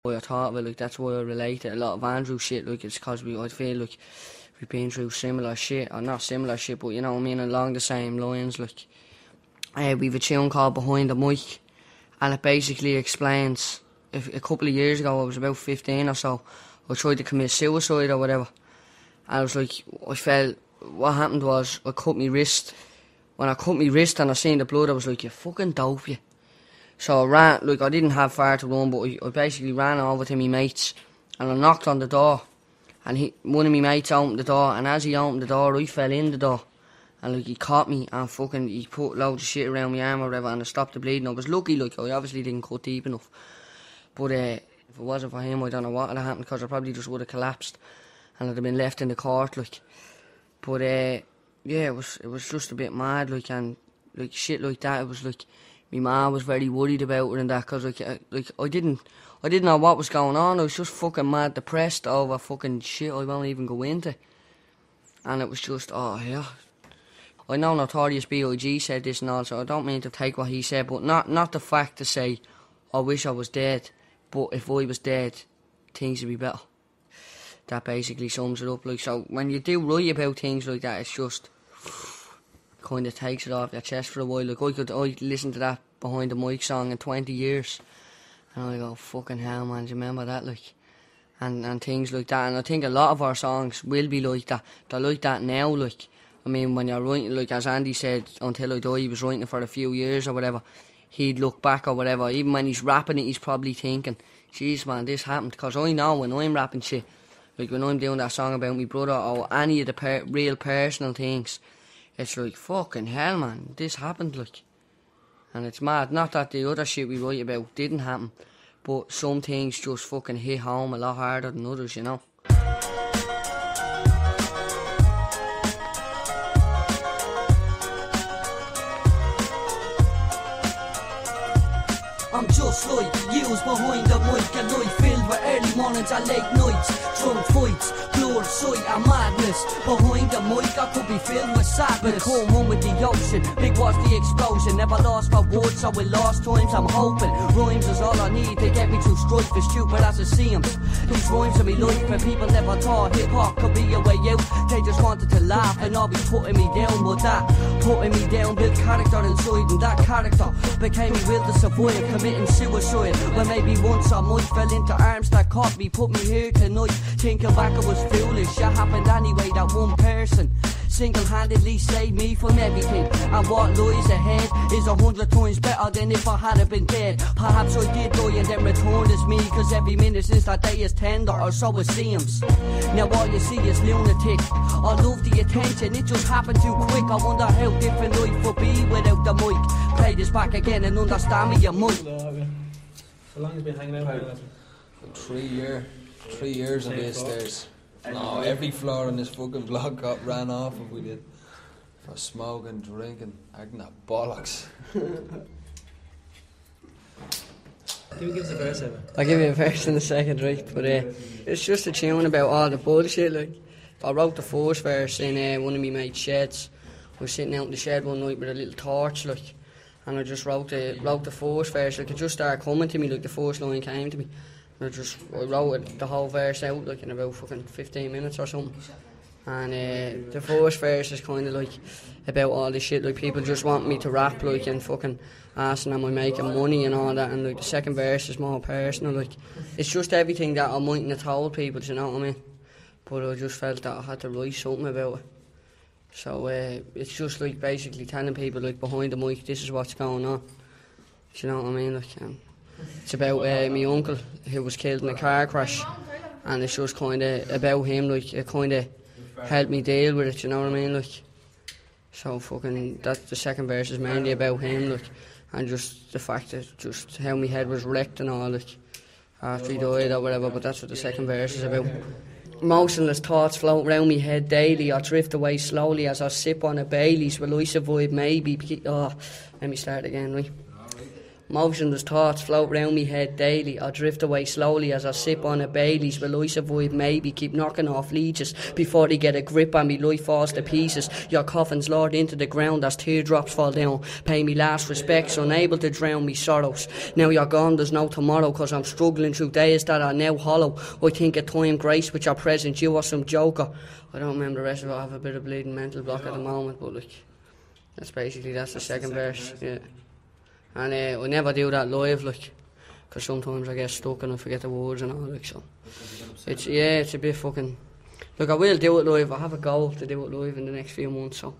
why I thought of it, like, that's why I relate to a lot of Andrew shit, like, it's because I feel like we've been through similar shit, or not similar shit, but you know what I mean, along the same lines, like. We've a tune called Behind the Mic, and it basically explains, if a couple of years ago, I was about 15 or so, I tried to commit suicide or whatever, and I was like, I felt, what happened was, I cut my wrist. When I cut my wrist and I seen the blood, I was like, you fucking dope, you. So I ran, like, I didn't have far to run, but I basically ran over to my mates, and I knocked on the door, and one of my mates opened the door, and as he opened the door, I fell in the door. And like, he caught me and fucking, he put loads of shit around my arm or whatever, and I stopped the bleeding. I was lucky, like, I obviously didn't cut deep enough. But if it wasn't for him, I don't know what would have happened, because I probably just would have collapsed and I'd have been left in the court, like. But yeah, it was just a bit mad, like, and like shit like that. It was like, my ma was very worried about her and that, because like I didn't know what was going on. I was just fucking mad depressed over fucking shit I won't even go into. And it was just, oh yeah. I know Notorious B.I.G. said this and all, so I don't mean to take what he said, but not the fact to say, I wish I was dead, but if I was dead, things would be better. That basically sums it up. Like, so when you do write about things like that, it's just kind of takes it off your chest for a while. Like, I listened to that Behind the Mic song in 20 years, and I go, fucking hell, man, do you remember that? Like, and things like that. And I think a lot of our songs will be like that. They're like that now, like. I mean, when you're writing, like as Andy said, Until I Die, he was writing it for a few years or whatever. He'd look back or whatever. Even when he's rapping it, he's probably thinking, jeez, man, this happened. Because I know when I'm rapping shit, like when I'm doing that song about my brother or any of the real personal things, it's like, fucking hell, man, this happened, like. And it's mad. Not that the other shit we write about didn't happen, but some things just fucking hit home a lot harder than others, you know. I'm just like yous behind the mic, a life filled with early mornings and late nights, drunk fights, blood, sight and madness. Behind the mic I could be filled with sadness. Come home with the ocean, big was the explosion. Never lost for words, so with lost times I'm hoping. Rhymes is all I need to get me through strife, as stupid as it seems. These rhymes are me life, but people never thought hip-hop could be a way out. They just wanted to laugh and always putting me down. But that putting me down built character inside, and that character became me will to survive, committing suicide. Well, maybe once I might fell into arms that caught me, put me here tonight. Thinking back it was foolish, it happened anyway. That one person single-handedly saved me from everything, and what lies ahead is 100 times better than if I had been dead. Perhaps I did die and then returned as me, cause every minute since that day is tender, or so it seems. Now all you see is Lunitic. I love the attention, it just happened too quick. I wonder how different life would be without the mic. Play this back again and understand me, you might. How long has been hanging out here? 3 years of this. There's no, every floor in this fucking block got ran off if we did. For smoking, drinking, acting at bollocks. Do you give us a verse, Evan? I'll give you a verse in a second, right? But it's just a tune about all the bullshit, like. I wrote the first verse in one of my mates' sheds. I was sitting out in the shed one night with a little torch, like, and I just wrote the first verse, like, it just started coming to me, like, the first line came to me. And I wrote the whole verse out, like, in about fucking 15 minutes or something. And the first verse is kind of like about all this shit, like, people just want me to rap, like, and fucking asking am I making money and all that. And like the second verse is more personal, like, it's just everything that I mightn't have told people, you know what I mean? But I just felt that I had to write something about it. So it's just like basically telling people, like, behind the mic, this is what's going on. Do you know what I mean? Like, it's about my uncle who was killed in a car crash, and it's just kind of about him, like, it kind of helped me deal with it, you know what I mean? Like, so fucking, that the second verse is mainly about him, like, and just the fact that just how my head was wrecked and all, like, after he died or whatever. But that's what the second verse is about. Motionless thoughts float round me head daily. I drift away slowly as I sip on a Baileys. Will I survive? Maybe. Oh, let me start again, right? Motionless thoughts float round me head daily. I drift away slowly as I sip on a Baileys. Will I survive? Maybe. Keep knocking off leeches before they get a grip on me. Life falls to pieces. Your coffin's lowered into the ground as teardrops fall down. Pay me last respects, unable to drown me sorrows. Now you're gone, there's no tomorrow, cause I'm struggling through days that are now hollow. I think at time grace with your presence, you are some joker. I don't remember the rest of it. I have a bit of bleeding mental block at the moment, but like, that's the second verse. Yeah. And we never do that live, like, because sometimes I get stuck and I forget the words and all, like, so. It's a bit fucking... Look, I will do it live. I have a goal to do it live in the next few months, so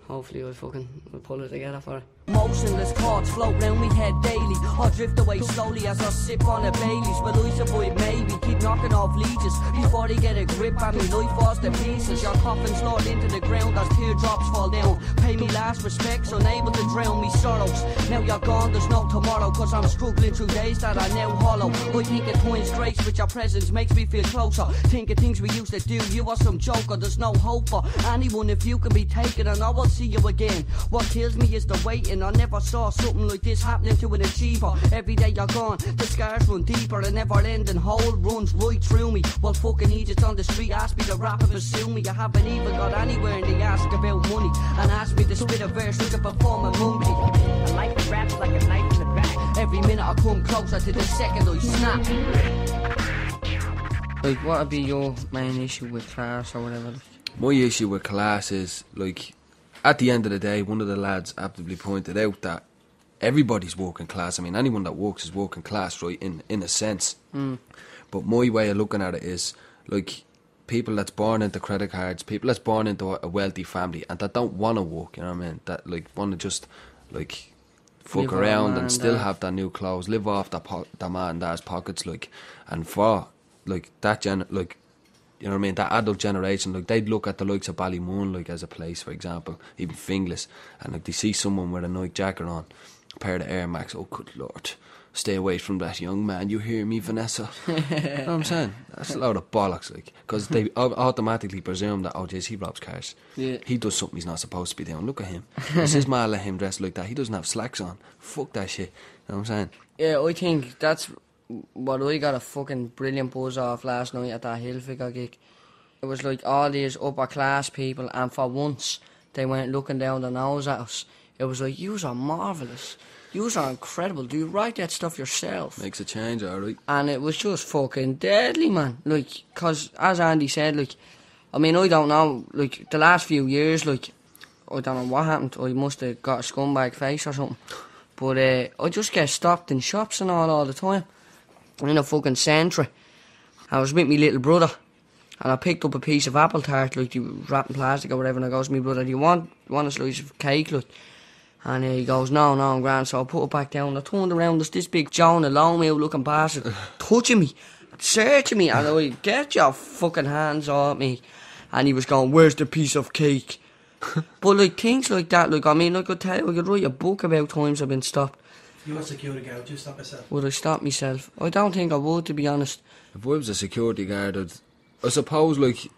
hopefully we'll pull it together for it. Motionless thoughts float round me head daily. I drift away slowly as I sip on a Baileys. Will I survive? Maybe. Keep knocking off leeches before they get a grip on me. Life falls to pieces. Your coffin's lowered into the ground as teardrops fall down. Pay me last respects, unable to drown me sorrows. Now you're gone, there's no tomorrow, cause I'm struggling through days that are now hollow. I think at times grace with your presence makes me feel closer. Think of things we used to do, you are some joker. There's no hope for anyone if you can be taken, and I will see you again. What kills me is the waiting. I never saw something like this happening to an achiever. Every day you're gone, the scars run deeper. A never-ending hole runs right through me. While fucking Egypt on the street ask me to rap and pursue me. I haven't even got anywhere and they ask about money and ask me to spit a verse like a performing monkey. I like the raps like a knife in the back. Every minute I come closer to the second I snap. Like, what would be your main issue with class or whatever? My issue with class is, like, at the end of the day, one of the lads aptly pointed out that everybody's working class. I mean, anyone that works is working class, right, in a sense. But my way of looking at it is, like, people that's born into credit cards, people that's born into a wealthy family and that don't want to work, you know what I mean? That, like, want to just, like, fuck Live around off and still have their new clothes, live off their man and dad's pockets, like, and for, like, that like, you know what I mean, that adult generation, like, they'd look at the likes of Ballymun, like, as a place, for example, even Finglas, and, like, they see someone with a Nike jacket on, a pair of Air Max, oh, good Lord, stay away from that young man, you hear me, Vanessa? You know what I'm saying? That's a load of bollocks, like, because they automatically presume that, oh, jeez, he robs cars. Yeah. He does something he's not supposed to be doing. Look at him. Does his man let him dress like that? He doesn't have slacks on. Fuck that shit. You know what I'm saying? Yeah, I think that's what I got a fucking brilliant buzz off last night at that Hillfigure gig. It was like all these upper class people, and for once they weren't looking down the nose at us. It was like, yous are marvellous. Yous are incredible. Do you write that stuff yourself? Makes a change, alright. And it was just fucking deadly, man. Like, because as Andy said, like, I mean, I don't know, like, the last few years, like, I don't know what happened. I must have got a scumbag face or something. But I just get stopped in shops and all the time. In a fucking Sentry. I was with my little brother, and I picked up a piece of apple tart, like, wrapped in plastic or whatever, and I goes to my brother, do you want a slice of cake, like? And he goes, no, I'm grand. So I put it back down. I turned around, there's this big Jonah Longmeal looking bastard touching me, searching me, and I went, get your fucking hands off me. And he was going, where's the piece of cake? But, like, things like that, like, I mean, I could tell you, I could write a book about times I've been stopped. If you were a security guard, would you stop yourself? Would I stop myself? I don't think I would, to be honest. If I was a security guard, I suppose, like,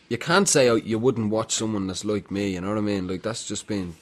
you can't say you wouldn't watch someone that's like me, you know what I mean? Like, that's just being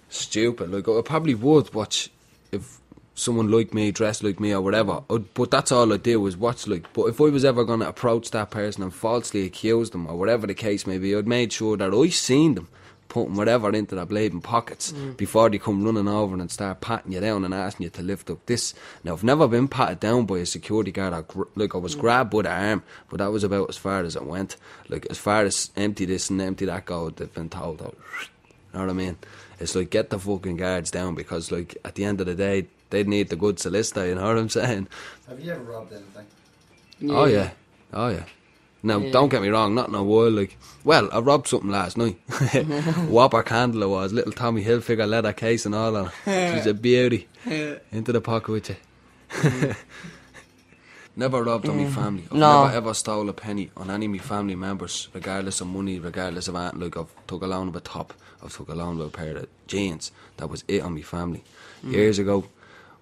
stupid. Like, I probably would watch if someone like me, dressed like me or whatever, but that's all I do is watch, like. But if I was ever going to approach that person and falsely accuse them or whatever the case may be, I'd made sure that I seen them putting whatever into their bleeding pockets before they come running over and start patting you down and asking you to lift up this. Now, I've never been patted down by a security guard. I was grabbed by the arm, but that was about as far as it went. Like, as far as empty this and empty that go, they've been told, oh, you know what I mean? It's like, get the fucking guards down, because, like, at the end of the day, they need the good solicitor, you know what I'm saying? Have you ever robbed anything? Yeah. Oh yeah. Now, don't get me wrong, not in a while, like, well, I robbed something last night. Whopper candle it was, little Tommy Hilfiger leather case and all that. She's a beauty. Into the pocket with you. Never robbed on my family. I've never ever stole a penny on any of my family members, regardless of money, regardless of anything. Like, I've took a loan of a top, I've took a loan of a pair of jeans. That was it on my family. Years ago,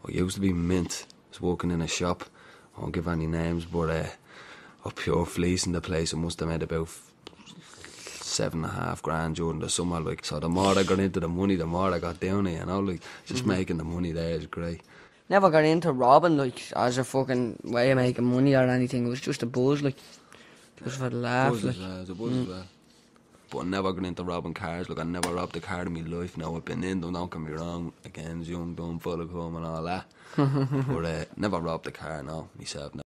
I used to be mint. I was working in a shop. I won't give any names, but a pure fleece in the place. I must have made about $7.5 grand during the summer, like. So the more I got into the money, the more I got down there, you know, like, just making the money there is great. never got into robbing, like, as a fucking way of making money or anything. It was just a buzz, like, just for the laugh, Buzz like. as well, it's a buzz as well. But I never got into robbing cars. Like, I never robbed a car in my life. Now, I've been in them, don't get me wrong. Again, young, dumb, full of cum and all that. But never robbed a car, no, myself, no.